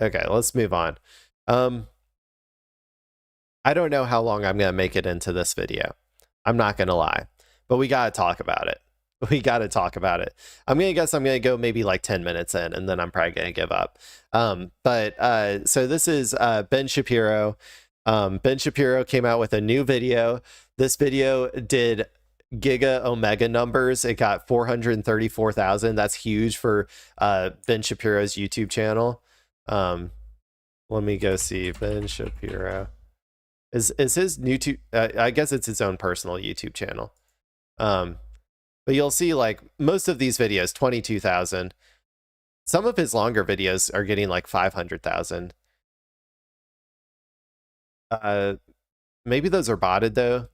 Okay, let's move on. Um, I don't know how long I'm going to make it into this video. I'm not going to lie, but we got to talk about it. We got to talk about it. I'm going to guess I'm going to go maybe like 10 minutes in, and then I'm probably going to give up. So this is Ben Shapiro. Ben Shapiro came out with a new video. This video did giga omega numbers. It got 434,000. That's huge for Ben Shapiro's YouTube channel. Let me go see Ben Shapiro. Is his YouTube? I guess it's his own personal YouTube channel. But you'll see like most of these videos, 22,000. Some of his longer videos are getting like 500,000. Maybe those are botted though.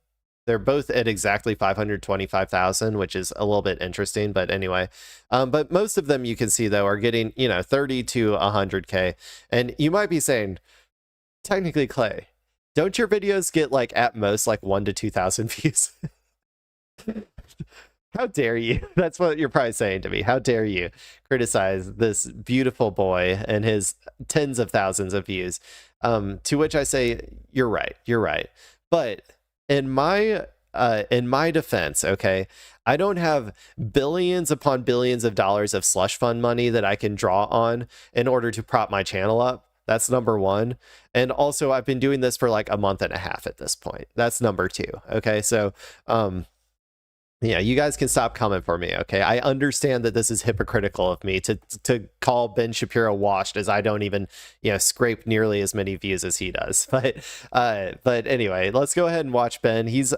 They're both at exactly 525,000, which is a little bit interesting. But anyway, but most of them you can see though are getting 30 to 100K. And you might be saying, technically, Clay, don't your videos get like at most like 1 to 2,000 views? How dare you? That's what you're probably saying to me. How dare you criticize this beautiful boy and his tens of thousands of views? To which I say, you're right. You're right. But in my defense, okay, I don't have billions upon billions of dollars of slush fund money that I can draw on in order to prop my channel up. That's number one. And also, I've been doing this for like a month and a half at this point. That's number two. Okay, so yeah, you guys can stop coming for me, okay? I understand that this is hypocritical of me to call Ben Shapiro washed, as I don't even, scrape nearly as many views as he does. But anyway, let's go ahead and watch Ben. He's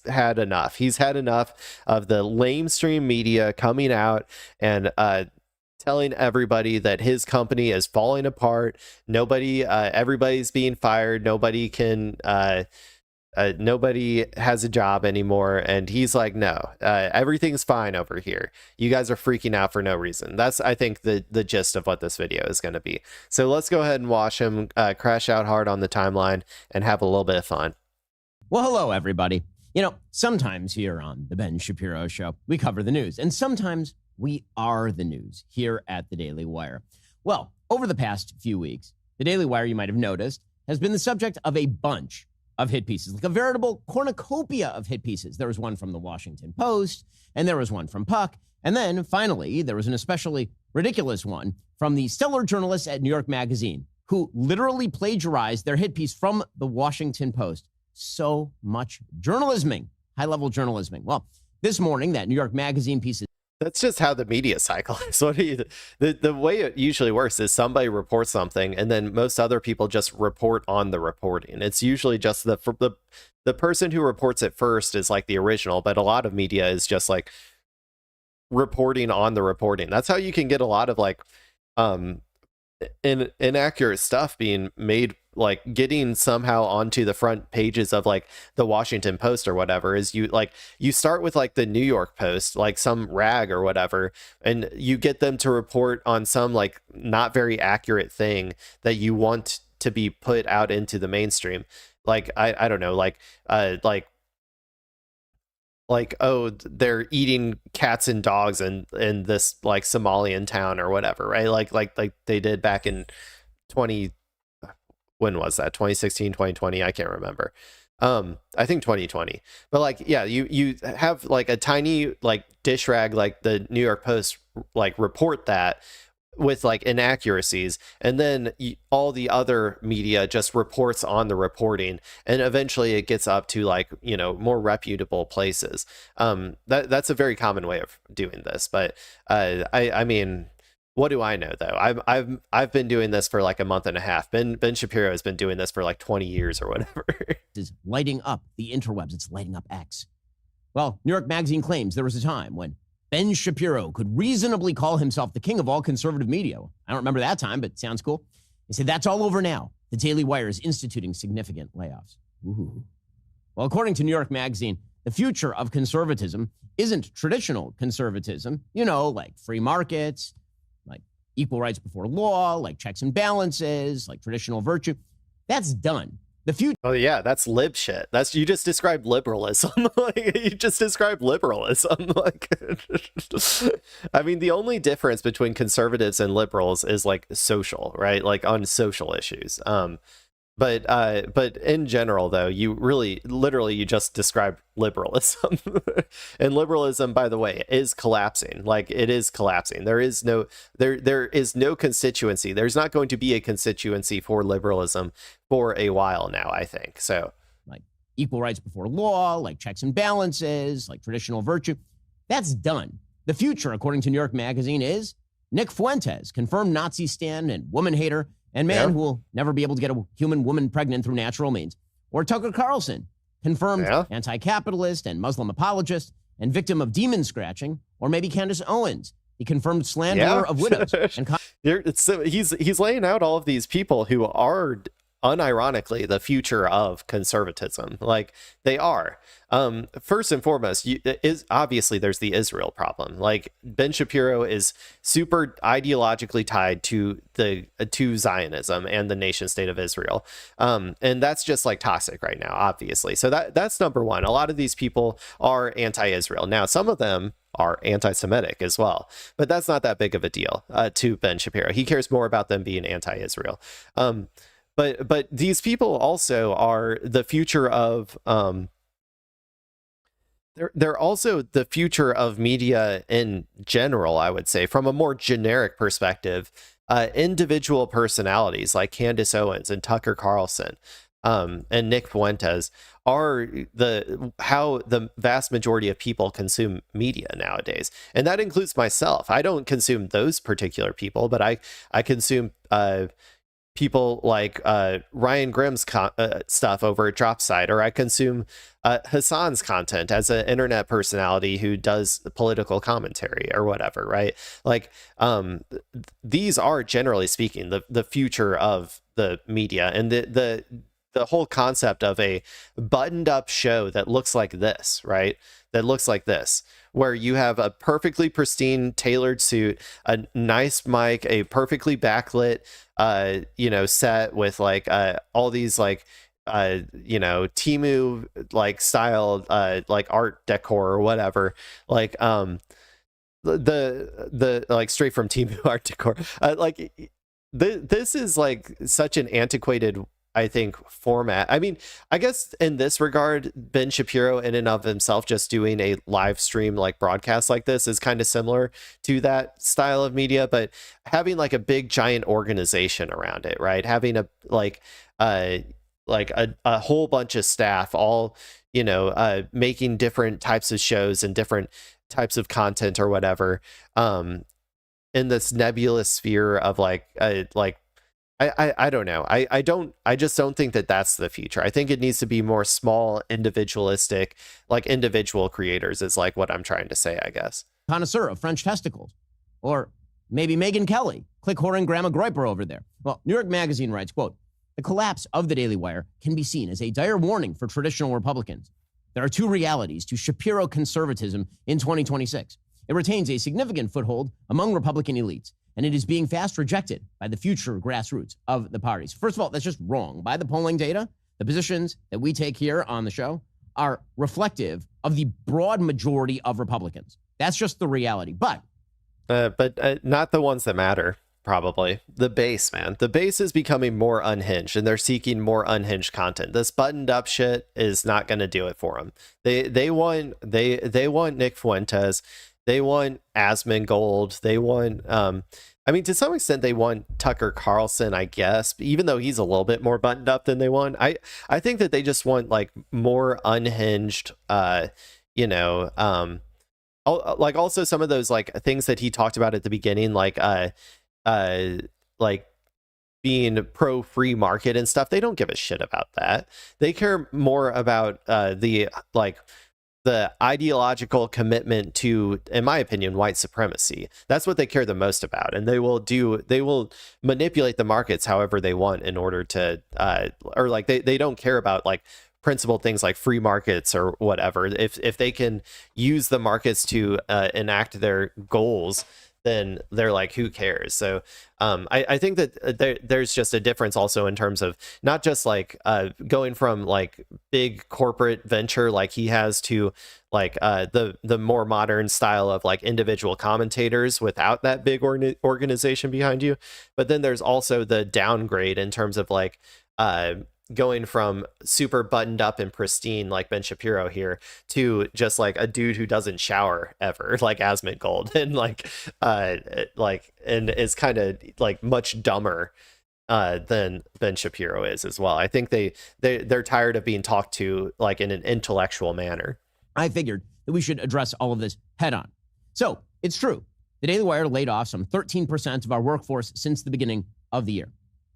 had enough. He's had enough of the lamestream media coming out and telling everybody that his company is falling apart. Everybody's being fired. Nobody has a job anymore, and he's like, no, everything's fine over here. You guys are freaking out for no reason. That's, I think, the gist of what this video is going to be. So let's go ahead and watch him crash out hard on the timeline and have a little bit of fun. Well, hello, everybody. Sometimes here on the Ben Shapiro Show, we cover the news, and sometimes we are the news here at the Daily Wire. Well, over the past few weeks, the Daily Wire, you might have noticed, has been the subject of a bunch of hit pieces, like a veritable cornucopia of hit pieces. There was one from the Washington Post, and there was one from Puck, and then finally, there was an especially ridiculous one from the stellar journalists at New York Magazine, who literally plagiarized their hit piece from the Washington Post. So much journalisming, high-level journalisming. Well, this morning, that New York Magazine piece is That's just how the media cycle is. The way it usually works is somebody reports something, and then most other people just report on the reporting. It's usually just the person who reports it first is like the original, but a lot of media is just like reporting on the reporting. That's how you can get a lot of like inaccurate stuff being made, like getting somehow onto the front pages of like the Washington Post or whatever. Is you start with like the New York Post, like some rag or whatever, and you get them to report on some like not very accurate thing that you want to be put out into the mainstream. Like I don't know, like, oh, they're eating cats and dogs in this like Somalian town or whatever, right? Like they did back in when was that, 2016, 2020? I can't remember. I think 2020. But like, yeah, you have like a tiny like dish rag like the New York Post like report that with like inaccuracies, and then all the other media just reports on the reporting, and eventually it gets up to like more reputable places. That's a very common way of doing this, but I mean, what do I know though? I've been doing this for like a month and a half. Ben Shapiro has been doing this for like 20 years or whatever. is lighting up the interwebs. It's lighting up X. Well, New York Magazine claims there was a time when Ben Shapiro could reasonably call himself the king of all conservative media. I don't remember that time, but it sounds cool. They said that's all over now. The Daily Wire is instituting significant layoffs. Ooh. Well, according to New York Magazine, the future of conservatism isn't traditional conservatism, like free markets, like equal rights before law, like checks and balances, like traditional virtue. That's done. The future. Oh yeah, that's lib shit. That's you just described liberalism. Like you just described liberalism. Like I mean, the only difference between conservatives and liberals is like social, right? Like on social issues. But in general though, you really literally you just described liberalism. And liberalism, by the way, is collapsing. Like it is collapsing. There is no constituency. There's not going to be a constituency for liberalism for a while now, I think. So like equal rights before law, like checks and balances, like traditional virtue, that's done. The future, according to New York Magazine, is Nick Fuentes, confirmed Nazi stan and woman hater, and man who will never be able to get a human woman pregnant through natural means. Or Tucker Carlson, confirmed anti-capitalist and Muslim apologist and victim of demon scratching. Or maybe Candace Owens, the confirmed slanderer of widows. He's laying out all of these people who are unironically the future of conservatism. Like they are. First and foremost, is obviously there's the Israel problem. Like Ben Shapiro is super ideologically tied to Zionism and the nation state of Israel. And that's just like toxic right now, obviously. So that's number one. A lot of these people are anti-Israel. Now, some of them are anti-Semitic as well, but that's not that big of a deal to Ben Shapiro. He cares more about them being anti-Israel. But these people also are the future of they're also the future of media in general, I would say, from a more generic perspective. Individual personalities like Candace Owens and Tucker Carlson and Nick Fuentes are how the vast majority of people consume media nowadays. And that includes myself. I don't consume those particular people, but I consume people like Ryan Grimm's stuff over at Dropside, or I consume Hassan's content as an internet personality who does political commentary or whatever, right? Like these are, generally speaking, the future of the media, and the whole concept of a buttoned up show that looks like this, right? That looks like this, where you have a perfectly pristine tailored suit, a nice mic, a perfectly backlit set with like all these like Temu like style like art decor or whatever, like the like straight from Temu art decor. This is like such an antiquated, I think, format. I mean, I guess in this regard, Ben Shapiro in and of himself just doing a live stream like broadcast like this is kind of similar to that style of media, but having like a big giant organization around it, right? Having a whole bunch of staff all, making different types of shows and different types of content or whatever, in this nebulous sphere of I don't know. I just don't think that that's the future. I think it needs to be more small, individualistic, like individual creators is like what I'm trying to say, I guess. Connoisseur of French testicles. Or maybe Megyn Kelly. Click whoring Grandma Groyper over there. Well, New York Magazine writes, quote, the collapse of the Daily Wire can be seen as a dire warning for traditional Republicans. There are two realities to Shapiro conservatism in 2026. It retains a significant foothold among Republican elites, and it is being fast rejected by the future grassroots of the parties. First of all, that's just wrong. By the polling data, the positions that we take here on the show are reflective of the broad majority of Republicans. That's just the reality. But not the ones that matter, probably. The base, man. The base is becoming more unhinged, and they're seeking more unhinged content. This buttoned up shit is not going to do it for them. They want Nick Fuentes. They want Asmongold. They want, to some extent, they want Tucker Carlson, I guess, even though he's a little bit more buttoned up than they want. I think that they just want like more unhinged, like also some of those like things that he talked about at the beginning, like being pro free market and stuff. They don't give a shit about that. They care more about the ideological commitment to, in my opinion, white supremacy. That's what they care the most about. And they will manipulate the markets however they want in order to, they don't care about like principled things like free markets or whatever. If they can use the markets to enact their goals, then they're like, who cares? So I think that there's just a difference also in terms of not just like going from like big corporate venture like he has to like the more modern style of like individual commentators without that big organization behind you. But then there's also the downgrade in terms of like going from super buttoned up and pristine like Ben Shapiro here to just like a dude who doesn't shower ever, like Asmongold, and and is kind of like much dumber than Ben Shapiro is as well. I think they're tired of being talked to like in an intellectual manner. I figured that we should address all of this head on. So it's true. The Daily Wire laid off some 13% of our workforce since the beginning of the year.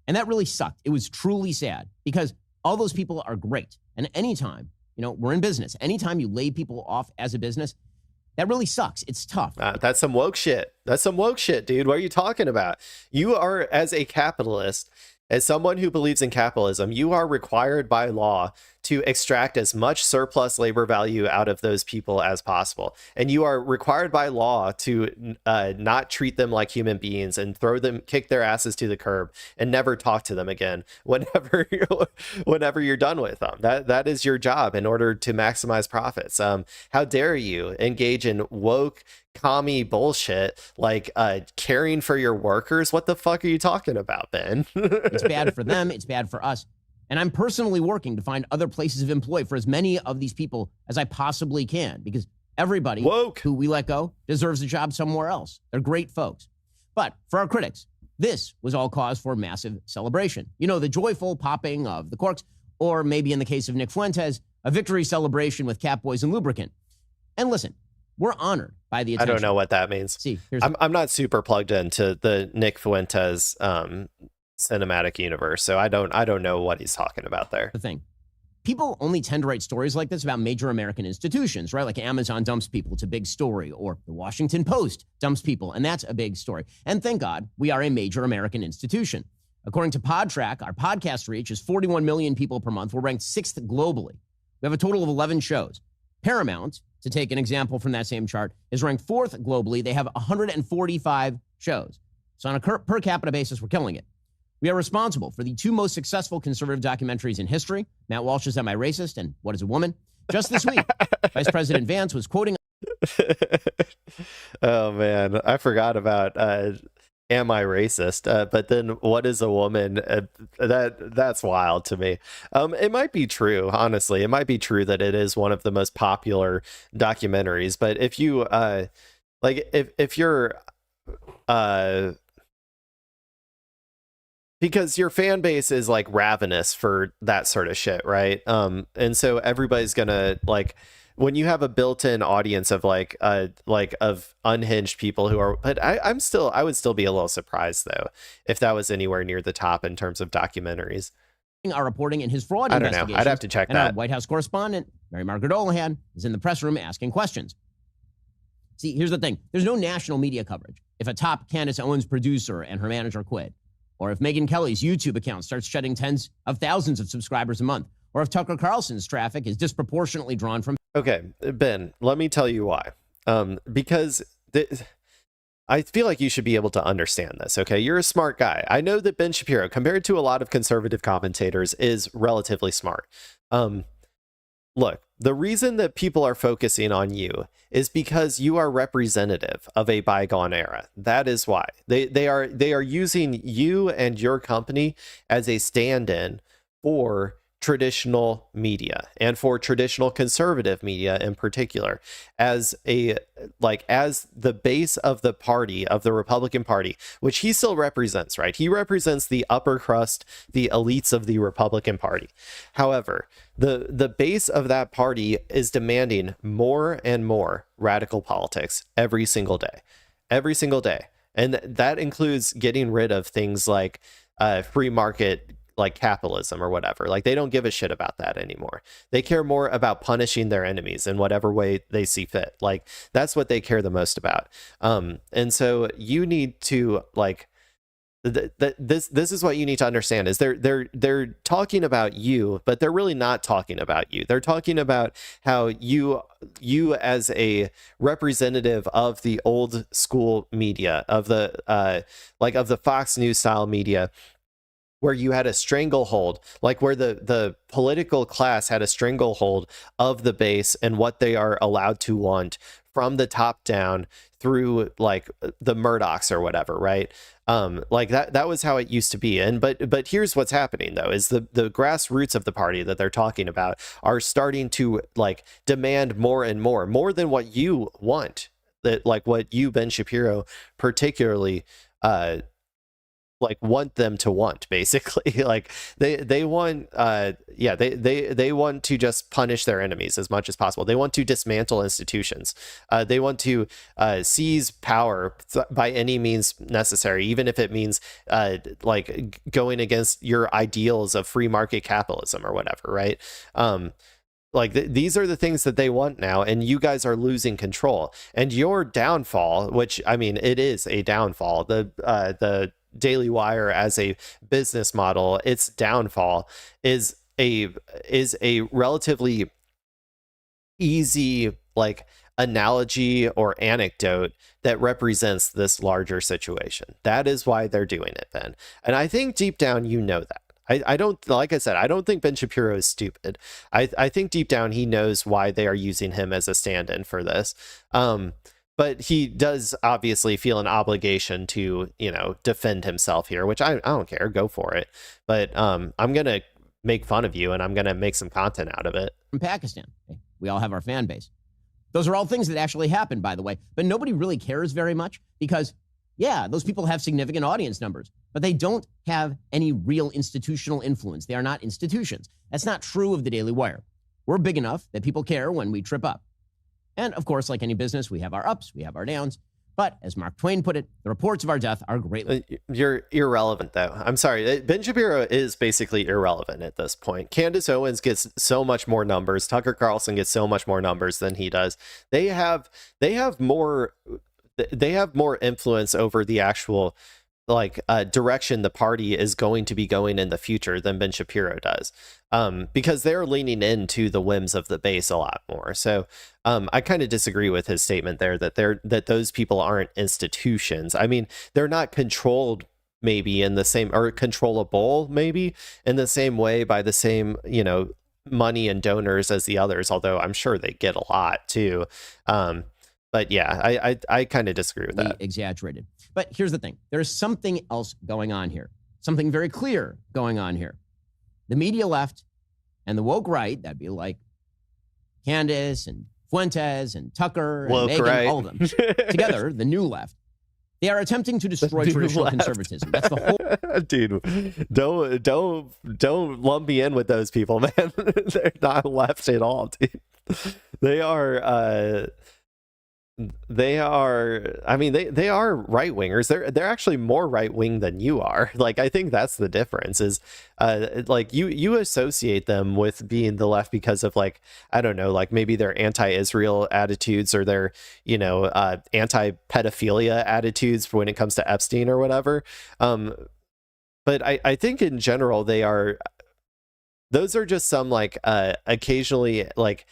And that really sucked. It was truly sad because all those people are great. And anytime, we're in business, anytime you lay people off as a business, that really sucks. It's tough. That's some woke shit. That's some woke shit, dude. What are you talking about? You are, as a capitalist, as someone who believes in capitalism, you are required by law to extract as much surplus labor value out of those people as possible. And you are required by law to not treat them like human beings and kick their asses to the curb and never talk to them again whenever you're done with them. That is your job in order to maximize profits. How dare you engage in woke commie bullshit like caring for your workers? What the fuck are you talking about, Ben? It's bad for them. It's bad for us. And I'm personally working to find other places of employ for as many of these people as I possibly can, because everybody who we let go deserves a job somewhere else. They're great folks. But for our critics, this was all cause for massive celebration. The joyful popping of the corks, or maybe in the case of Nick Fuentes, a victory celebration with Catboys and lubricant. And listen, we're honored by the attention. I don't know what that means. See, I'm not super plugged into the Nick Fuentes cinematic universe, so I don't know what he's talking about there. The thing, people only tend to write stories like this about major American institutions, right? Like Amazon dumps people, it's a big story, or the Washington Post dumps people, and that's a big story. And thank God we are a major American institution. According to PodTrack, our podcast reach is 41 million people per month. We're ranked 6th globally. We have a total of 11 shows. Paramount, to take an example from that same chart, is ranked 4th globally. They have 145 shows. So on a per capita basis, we're killing it. We are responsible for the 2 most successful conservative documentaries in history, Matt Walsh's Am I Racist and What is a Woman? Just this week, Vice President Vance was quoting... Oh, man. I forgot about Am I Racist? But then What is a Woman? That's wild to me. It might be true, honestly. It might be true that it is one of the most popular documentaries. But if you, if you're... because your fan base is like ravenous for that sort of shit, right? And so everybody's gonna like, when you have a built-in audience of of unhinged people who are, but I would still be a little surprised though if that was anywhere near the top in terms of documentaries. Our reporting in his fraud investigation. I don't know. I'd have to check and that. Our White House correspondent, Mary Margaret Olahan, is in the press room asking questions. See, here's the thing. There's no national media coverage if a top Candace Owens producer and her manager quit, or if Megyn Kelly's YouTube account starts shedding tens of thousands of subscribers a month, or if Tucker Carlson's traffic is disproportionately drawn from... Okay, Ben, let me tell you why. Because I feel like you should be able to understand this, okay? You're a smart guy. I know that Ben Shapiro, compared to a lot of conservative commentators, is relatively smart. Look, the reason that people are focusing on you is because you are representative of a bygone era. That is why. They are using you and your company as a stand-in for traditional media and for traditional conservative media in particular, as the base of the party, of the Republican Party, which he still represents, right? He represents the upper crust, the elites of the Republican Party. However, the base of that party is demanding more and more radical politics every single day. And that includes getting rid of things like free market, like capitalism or whatever. Like, they don't give a shit about that anymore. They care more about punishing their enemies in whatever way they see fit. Like, that's what they care the most about. And so you need to This is what you need to understand is they're talking about you, but they're really not talking about you. They're talking about how you as a representative of the old school media, of the of the Fox News style media, where you had a stranglehold, like where the political class had a stranglehold of the base and what they are allowed to want from the top down through like the Murdochs or whatever, right? Like that was how it used to be. And but here's what's happening though, is the grassroots of the party that they're talking about are starting to like demand more and more than what you want, that like what you, Ben Shapiro, particularly like want them to want, basically. Like they want they want to just punish their enemies as much as possible. They want to dismantle institutions. They want to seize power by any means necessary, even if it means like going against your ideals of free market capitalism or whatever, right? These are the things that they want now, and you guys are losing control. And your downfall, which I mean, it is a downfall. The Daily Wire as a business model, its downfall is a relatively easy like analogy or anecdote that represents this larger situation. That is why they're doing it, Ben. And I think deep down you know that. I don't, like I said, I don't think Ben Shapiro is stupid. I think deep down he knows why they are using him as a stand-in for this. But he does obviously feel an obligation to, defend himself here, which I don't care. Go for it. But I'm going to make fun of you and I'm going to make some content out of it. From Pakistan. We all have our fan base. Those are all things that actually happen, by the way. But nobody really cares very much because, yeah, those people have significant audience numbers, but they don't have any real institutional influence. They are not institutions. That's not true of the Daily Wire. We're big enough that people care when we trip up. And of course, like any business, we have our ups, we have our downs. But as Mark Twain put it, the reports of our death are greatly... You're irrelevant, though. I'm sorry. Ben Shapiro is basically irrelevant at this point. Candace Owens gets so much more numbers. Tucker Carlson gets so much more numbers than he does. They have more influence over the actual direction the party is going to be going in the future than Ben Shapiro does, because they're leaning into the whims of the base a lot more. So I kind of disagree with his statement there that those people aren't institutions. I mean, they're not controlled maybe in the same, or controllable maybe in the same way by the same, money and donors as the others, although I'm sure they get a lot too. But yeah, I kind of disagree with that. Exaggerated. But here's the thing. There's something else going on here. Something very clear going on here. The media left and the woke right, that'd be like Candace and Fuentes and Tucker and Megan, right. All of them. Together, the new left. They are attempting to destroy traditional conservatism. That's the whole... Dude, don't lump me in with those people, man. They're not left at all, dude. They are... They are, I mean, they are right wingers. They're actually more right wing than you are. Like, I think that's the difference is like you associate them with being the left because of like, I don't know, like maybe their anti-Israel attitudes or their, anti-pedophilia attitudes when it comes to Epstein or whatever. But I think in general, those are just some like occasionally like,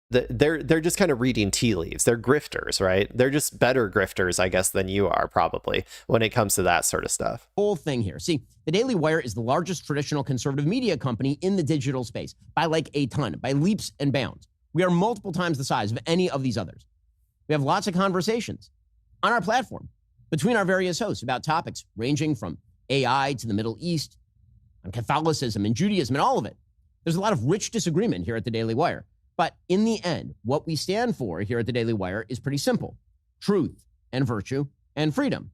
they're just kind of reading tea leaves. They're grifters, right? They're just better grifters, I guess, than you are probably when it comes to that sort of stuff. Whole thing here. See, the Daily Wire is the largest traditional conservative media company in the digital space by like a ton, by leaps and bounds. We are multiple times the size of any of these others. We have lots of conversations on our platform between our various hosts about topics ranging from AI to the Middle East, on Catholicism and Judaism and all of it. There's a lot of rich disagreement here at the Daily Wire. But in the end, what we stand for here at the Daily Wire is pretty simple: truth and virtue and freedom.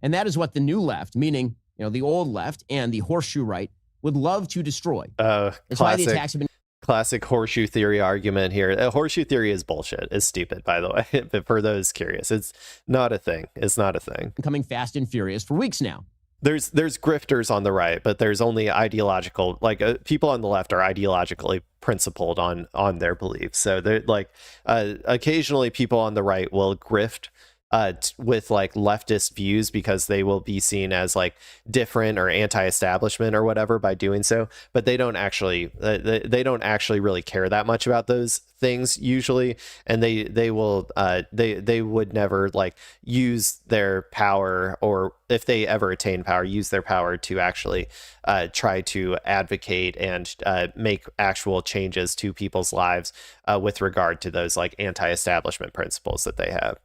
And that is what the new left, meaning the old left and the horseshoe right, would love to destroy. That's why the attacks have been... Classic horseshoe theory argument here. Horseshoe theory is bullshit. It's stupid, by the way. But for those curious, it's not a thing. It's not a thing. Coming fast and furious for weeks now. There's grifters on the right, but there's only ideological, like people on the left are ideologically principled on their beliefs. So they're like occasionally people on the right will grift with like leftist views because they will be seen as like different or anti-establishment or whatever by doing so, but they don't actually really care that much about those things usually, and they would never like use their power, or if they ever attain power, use their power to actually try to advocate and make actual changes to people's lives with regard to those like anti-establishment principles that they have.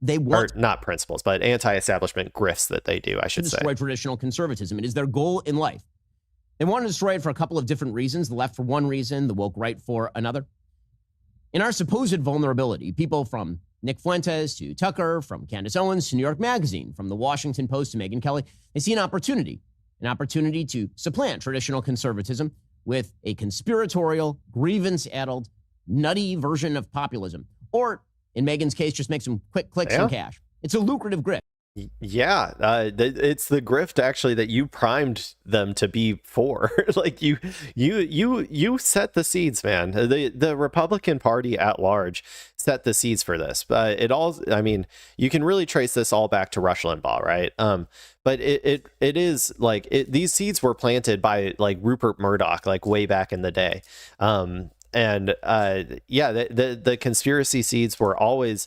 They want, or not principles, but anti-establishment grifts that they do, I should say. Destroy traditional conservatism. It is their goal in life. They want to destroy it for a couple of different reasons. The left for one reason, the woke right for another. In our supposed vulnerability, people from Nick Fuentes to Tucker, from Candace Owens to New York Magazine, from the Washington Post to Megyn Kelly, they see an opportunity to supplant traditional conservatism with a conspiratorial, grievance-addled, nutty version of populism. Or, in Megyn's case, just make some quick clicks and cash. It's a lucrative grift. Yeah, it's the grift actually that you primed them to be for. Like you set the seeds, man. The Republican Party at large set the seeds for this. I mean, you can really trace this all back to Rush Limbaugh, right? But it is like these seeds were planted by like Rupert Murdoch, like way back in the day. The conspiracy seeds were always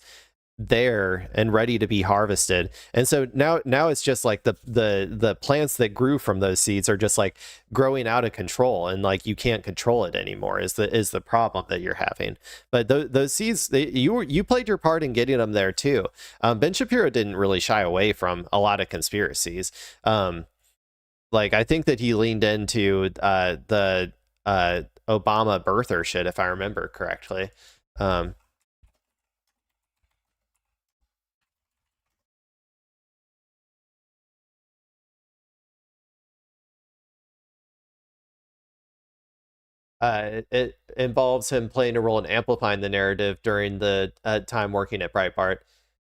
there and ready to be harvested, and so now it's just like the plants that grew from those seeds are just like growing out of control, and like you can't control it anymore is the problem that you're having. But those seeds, you played your part in getting them there too. Ben Shapiro didn't really shy away from a lot of conspiracies. Like I think that he leaned into the Obama birther shit, if I remember correctly. It involves him playing a role in amplifying the narrative during the time working at Breitbart.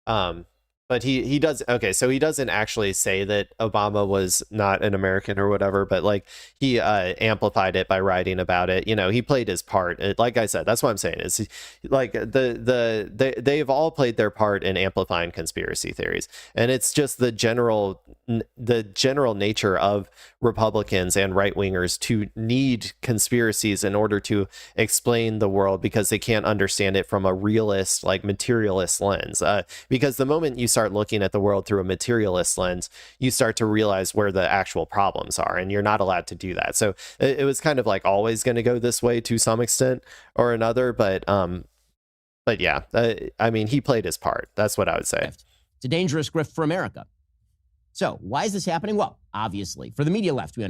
But he does, okay, so he doesn't actually say that Obama was not an American or whatever, but like he amplified it by writing about it. You know, he played his part. Like I said, that's what I'm saying is like they've all played their part in amplifying conspiracy theories, and it's just the general nature of Republicans and right wingers to need conspiracies in order to explain the world, because they can't understand it from a realist, like materialist lens. Because the moment you start looking at the world through a materialist lens, you start to realize where the actual problems are, and you're not allowed to do that. So it was kind of like always going to go this way to some extent or another. But yeah, I mean, he played his part. That's what I would say. It's a dangerous grift for America. So why is this happening? Well, obviously, for the media left, we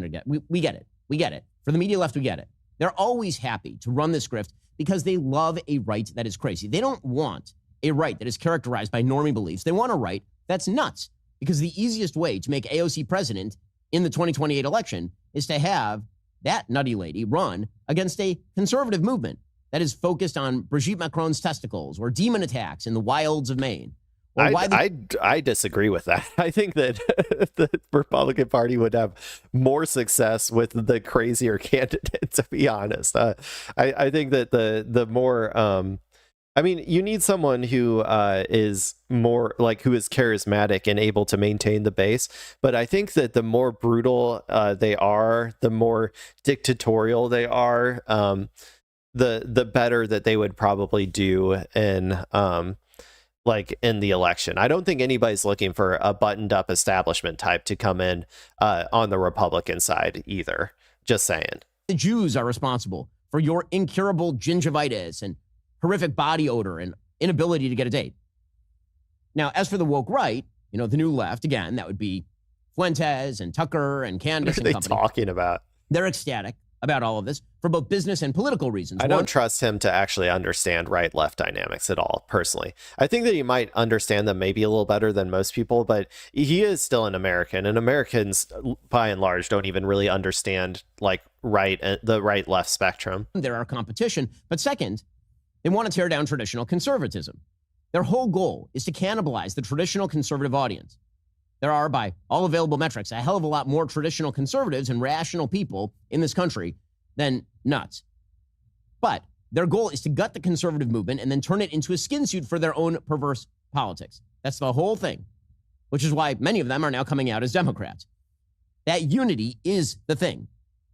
get it. We get it. For the media left, we get it. They're always happy to run this grift because they love a right that is crazy. They don't want a right that is characterized by normie beliefs. They want a right that's nuts, because the easiest way to make AOC president in the 2028 election is to have that nutty lady run against a conservative movement that is focused on Brigitte Macron's testicles or demon attacks in the wilds of Maine. I disagree with that. I think that the Republican Party would have more success with the crazier candidate, to be honest. I think that the more I mean, you need someone who is more like, who is charismatic and able to maintain the base. But I think that the more brutal they are, the more dictatorial they are, the better that they would probably do in like in the election. I don't think anybody's looking for a buttoned up establishment type to come in on the Republican side either. Just saying. The Jews are responsible for your incurable gingivitis and horrific body odor and inability to get a date. Now, as for the woke right, you know, the new left, again, that would be Fuentes and Tucker and Candace and company. What are they talking about? They're ecstatic about all of this for both business and political reasons. I don't trust him to actually understand right-left dynamics at all, personally. I think that he might understand them maybe a little better than most people, but he is still an American, and Americans, by and large, don't even really understand like the right-left spectrum. They're our competition. But second, they want to tear down traditional conservatism. Their whole goal is to cannibalize the traditional conservative audience. There are, by all available metrics, a hell of a lot more traditional conservatives and rational people in this country than nuts. But their goal is to gut the conservative movement and then turn it into a skin suit for their own perverse politics. That's the whole thing, which is why many of them are now coming out as Democrats. That unity is the thing.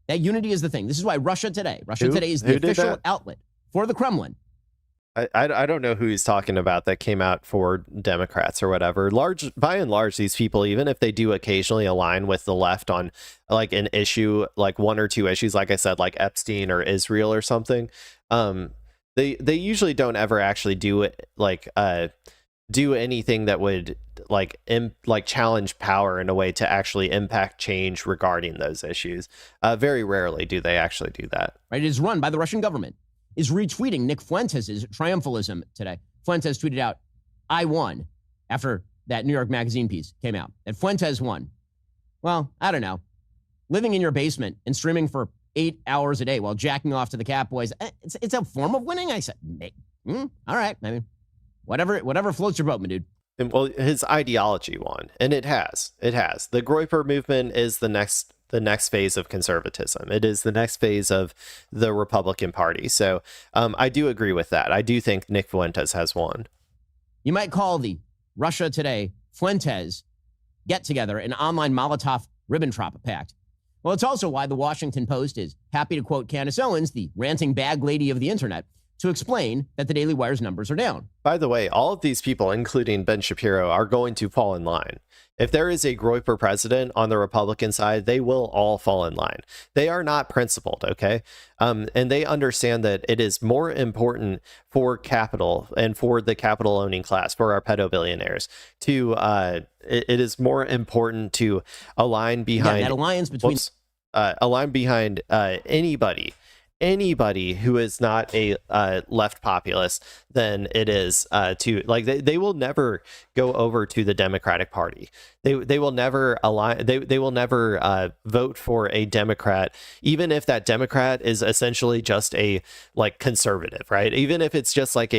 That unity is the thing. This is why Russia Today is the official outlet for the Kremlin. I don't know who he's talking about that came out for Democrats or whatever. By and large, these people, even if they do occasionally align with the left on like an issue, like one or two issues, like I said, like Epstein or Israel or something, they usually don't ever actually do it do anything that would like challenge power in a way to actually impact change regarding those issues. Very rarely do they actually do that. Right? It is run by the Russian government. Is retweeting Nick Fuentes' triumphalism today. Fuentes tweeted out, "I won," after that New York Magazine piece came out, that Fuentes won. Well, I don't know. Living in your basement and streaming for 8 hours a day while jacking off to the Catboys, it's a form of winning, I said. All right, I mean, whatever floats your boat, my dude. And, well, his ideology won, and it has. The groyper movement is the next phase of conservatism. It is the next phase of the Republican Party. So I do agree with that. I do think Nick Fuentes has won. You might call the Russia Today Fuentes get-together an online Molotov-Ribbentrop pact. Well, it's also why the Washington Post is happy to quote Candace Owens, the ranting bag lady of the internet, to explain that the Daily Wire's numbers are down. By the way, all of these people, including Ben Shapiro, are going to fall in line. If there is a groyper president on the Republican side, they will all fall in line. They are not principled, okay? And they understand that it is more important for capital and for the capital owning class, for our pedo billionaires, to it is more important to align behind that alliance between anybody who is not a left populist than it is to like they will never go over to the Democratic Party. They will never align. They will never vote for a Democrat, even if that Democrat is essentially just a like conservative, right? Even if it's just like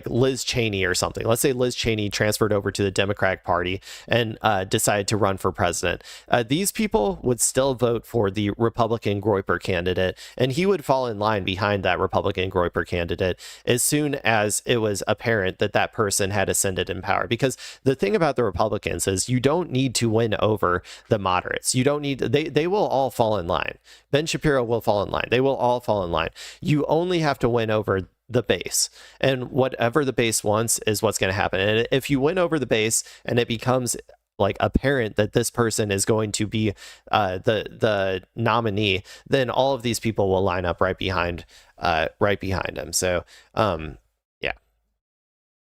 Liz Cheney or something. Let's say Liz Cheney transferred over to the Democratic Party and decided to run for president. These people would still vote for the Republican groyper candidate, and he would fall in line behind that Republican groyper candidate as soon as it was apparent that that person had ascended in power. Because the thing about the Republicans is you don't need to win over the moderates. You don't need, they will all fall in line. Ben Shapiro will fall in line. They will all fall in line. You only have to win over the base, and whatever the base wants is what's going to happen. And if you win over the base and it becomes like apparent that this person is going to be the nominee, then all of these people will line up right behind him. So yeah,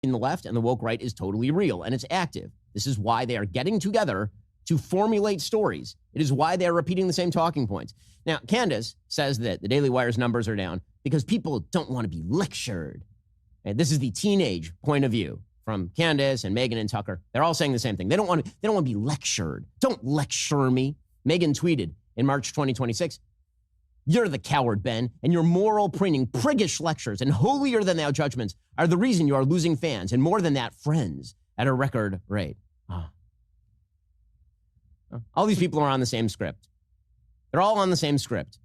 in the left and the woke right is totally real, and it's active. This is why they are getting together to formulate stories. It is why they are repeating the same talking points. Now, Candace says that the Daily Wire's numbers are down because people don't want to be lectured. And this is the teenage point of view from Candace and Megan and Tucker. They're all saying the same thing. They don't want to be lectured. Don't lecture me. Megan tweeted in March 2026, "You're the coward, Ben, and your moral preening, priggish lectures and holier-than-thou judgments are the reason you are losing fans, and more than that, friends, at a record rate." All these people are on the same script. They're all on the same script.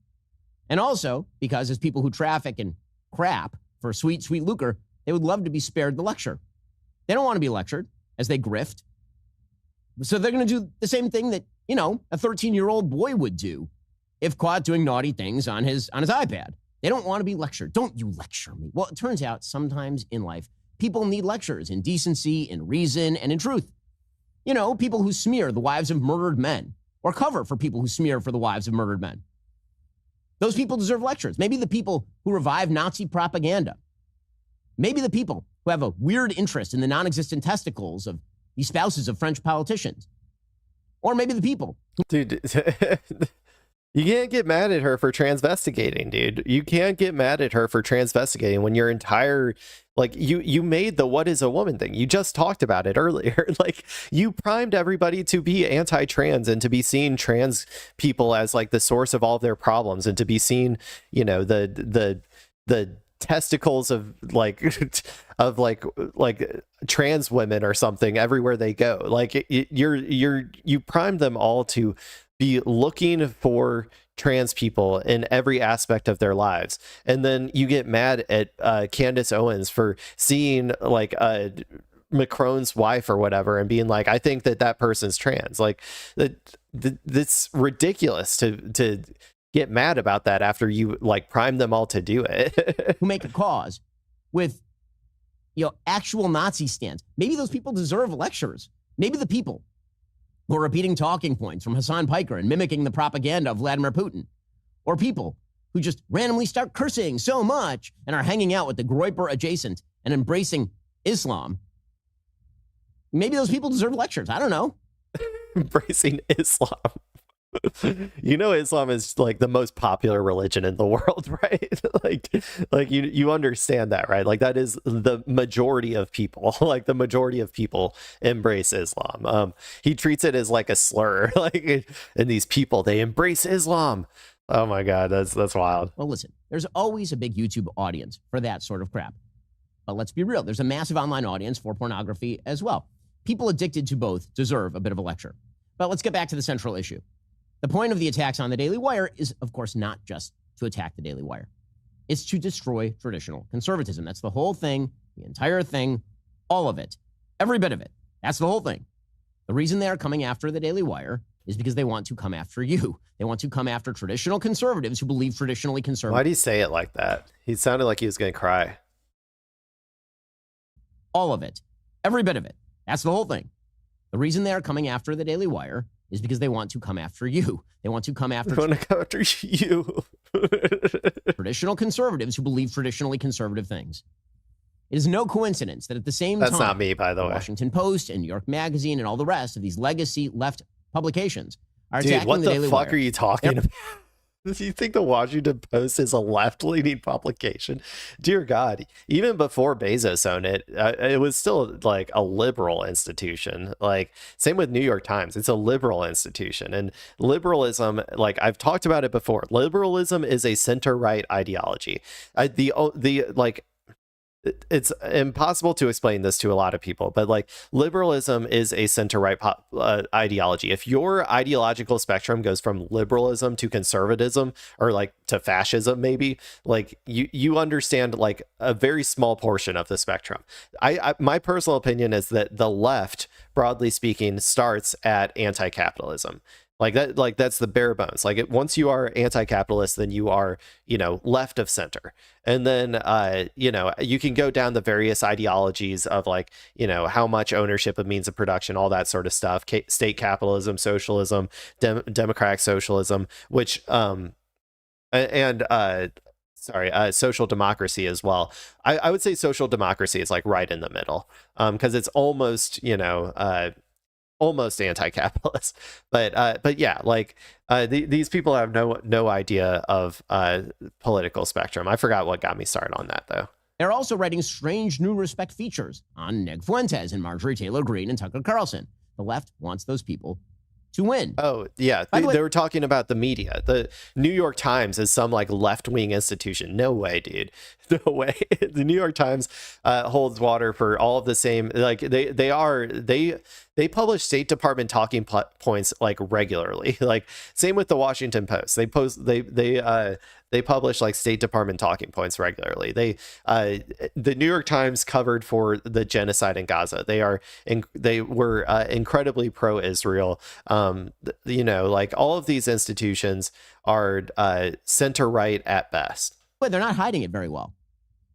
And also, because as people who traffic in crap for sweet, sweet lucre, they would love to be spared the lecture. They don't want to be lectured as they grift. So they're going to do the same thing that, a 13-year-old boy would do if caught doing naughty things on his iPad. They don't want to be lectured. Don't you lecture me. Well, it turns out sometimes in life, people need lectures in decency, in reason, and in truth. People who smear the wives of murdered men or cover for people who smear for the wives of murdered men. Those people deserve lectures. Maybe the people who revive Nazi propaganda. Maybe the people who have a weird interest in the non-existent testicles of the spouses of French politicians. Or maybe the people. Dude, you can't get mad at her for transvestigating, dude. You can't get mad at her for transvestigating when your entire, you made the what is a woman thing. You just talked about it earlier. You primed everybody to be anti-trans and to be seeing trans people as the source of all their problems, and to be seen, the testicles of trans women or something everywhere they go. You prime them all to be looking for trans people in every aspect of their lives, and then you get mad at Candace Owens for seeing Macron's wife or whatever and being like, I think that person's trans. Like that's ridiculous to get mad about that after you like prime them all to do it. Who make a cause with, actual Nazi stands. Maybe those people deserve lectures. Maybe the people who are repeating talking points from Hassan Piker and mimicking the propaganda of Vladimir Putin, or people who just randomly start cursing so much and are hanging out with the groyper adjacent and embracing Islam. Maybe those people deserve lectures. I don't know. Embracing Islam. Islam is like the most popular religion in the world, right? like you understand that, right? Like that is the majority of people. Like the majority of people embrace Islam. He treats it as like a slur, like, and these people, they embrace Islam. Oh my God, that's wild. Well, listen, there's always a big YouTube audience for that sort of crap. But let's be real, there's a massive online audience for pornography as well. People addicted to both deserve a bit of a lecture. But let's get back to the central issue. The point of the attacks on the Daily Wire is, of course, not just to attack the Daily Wire. It's to destroy traditional conservatism. That's the whole thing, the entire thing, all of it, every bit of it. That's the whole thing. The reason they are coming after the Daily Wire is because they want to come after you. They want to come after traditional conservatives who believe traditionally conservative. Why do you say it like that? He sounded like he was going to cry. All of it, every bit of it. That's the whole thing. The reason they are coming after the Daily Wire is because they want to come after you. They want to come after you. Traditional conservatives who believe traditionally conservative things. It is no coincidence that at the same time, that's not me, by the way, Washington Post and New York Magazine and all the rest of these legacy left publications are attacking what the Daily Wire. What the fuck are you talking about? Do you think the Washington Post is a left-leaning publication? Dear God, even before Bezos owned it, it was still like a liberal institution. Like same with New York Times, it's a liberal institution. And liberalism, like I've talked about it before, liberalism is a center-right ideology. It's impossible to explain this to a lot of people, but like liberalism is a center-right ideology. If your ideological spectrum goes from liberalism to conservatism or like to fascism, maybe like you understand like a very small portion of the spectrum. My personal opinion is that the left, broadly speaking, starts at anti-capitalism. Like that's the bare bones. Like once you are anti-capitalist, then you are, left of center. And then, you can go down the various ideologies of like, how much ownership of means of production, all that sort of stuff, state capitalism, socialism, democratic socialism, which, social democracy as well. I would say social democracy is like right in the middle, because it's almost, almost anti-capitalist, but yeah, like these people have no idea of political spectrum. I forgot what got me started on that though. They're also writing strange new respect features on Nick Fuentes and Marjorie Taylor Greene and Tucker Carlson. The left wants those people to win. Oh, yeah. They were talking about the media. The New York Times is some like left-wing institution. No way, dude. No way. The New York Times holds water for all of the same, like they publish State Department talking points like regularly. Like same with the Washington Post. They publish like State Department talking points regularly. The New York Times covered for the genocide in Gaza. They were incredibly pro-Israel. Like all of these institutions are center right at best. But they're not hiding it very well.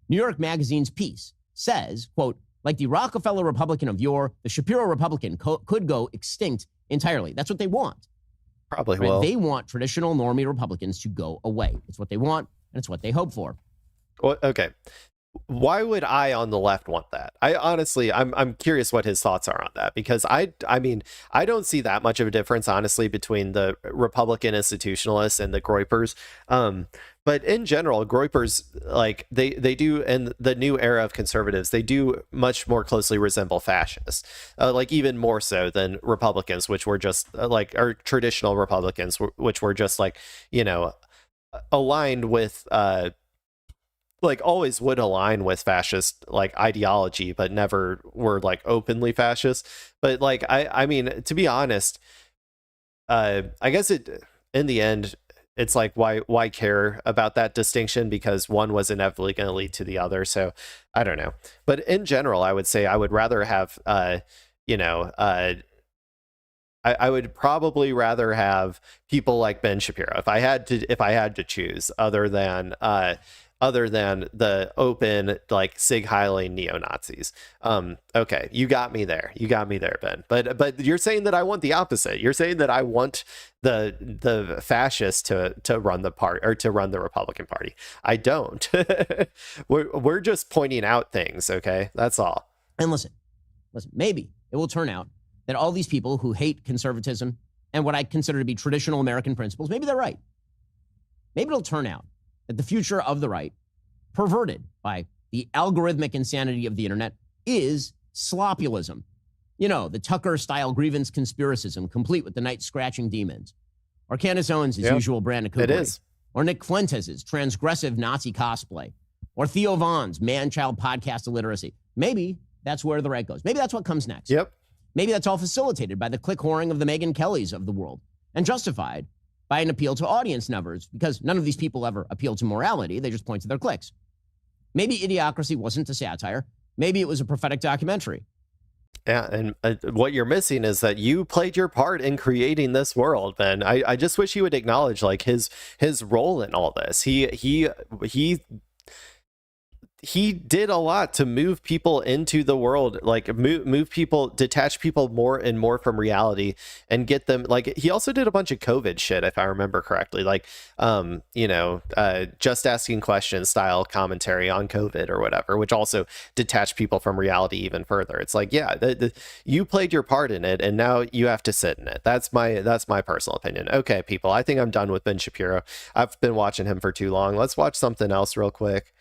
New York Magazine's piece says, quote, like the Rockefeller Republican of yore, the Shapiro Republican could go extinct entirely. That's what they want. Probably right? will. They want traditional normie Republicans to go away. It's what they want, and it's what they hope for. Well, okay. Why would I on the left want that? I'm curious what his thoughts are on that, because I don't see that much of a difference, honestly, between the Republican institutionalists and the groypers. But in general, groypers, like they do, in the new era of conservatives, they do much more closely resemble fascists, like even more so than Republicans, which were just or traditional Republicans, which were just like, aligned with, like always would align with fascist like ideology, but never were like openly fascist. But like, I mean, to be honest, I guess in the end, it's like, why care about that distinction, because one was inevitably going to lead to the other. So I don't know. But in general, I would say I would rather have you know I would probably rather have people like Ben Shapiro if I had to choose, other than the open, like, Sig Heiling neo-Nazis. Okay, you got me there, Ben. But you're saying that I want the opposite. You're saying that I want the fascists to run the party, or to run the Republican Party. I don't. We're just pointing out things, okay? That's all. And listen, maybe it will turn out that all these people who hate conservatism and what I consider to be traditional American principles, maybe they're right. Maybe it'll turn out that the future of the right, perverted by the algorithmic insanity of the internet, is sloppulism. You know, the Tucker-style grievance conspiracism, complete with the night-scratching demons. Or Candace Owens' usual brand of cookery. It is. Or Nick Fuentes' transgressive Nazi cosplay. Or Theo Vaughn's man-child podcast illiteracy. Maybe that's where the right goes. Maybe that's what comes next. Yep. Maybe that's all facilitated by the click whoring of the Megyn Kellys of the world, and justified by an appeal to audience numbers, because none of these people ever appeal to morality. They just point to their clicks. Maybe Idiocracy wasn't a satire. Maybe it was a prophetic documentary. Yeah, and what you're missing is that you played your part in creating this world, Ben. I just wish you would acknowledge, like, his role in all this. He did a lot to move people into the world, like move people, detach people more and more from reality, and get them, like, he also did a bunch of COVID shit, if I remember correctly, like, just asking questions style commentary on COVID or whatever, which also detached people from reality even further. It's like, yeah, you played your part in it, and now you have to sit in it. That's my personal opinion. Okay, people, I think I'm done with Ben Shapiro. I've been watching him for too long. Let's watch something else real quick.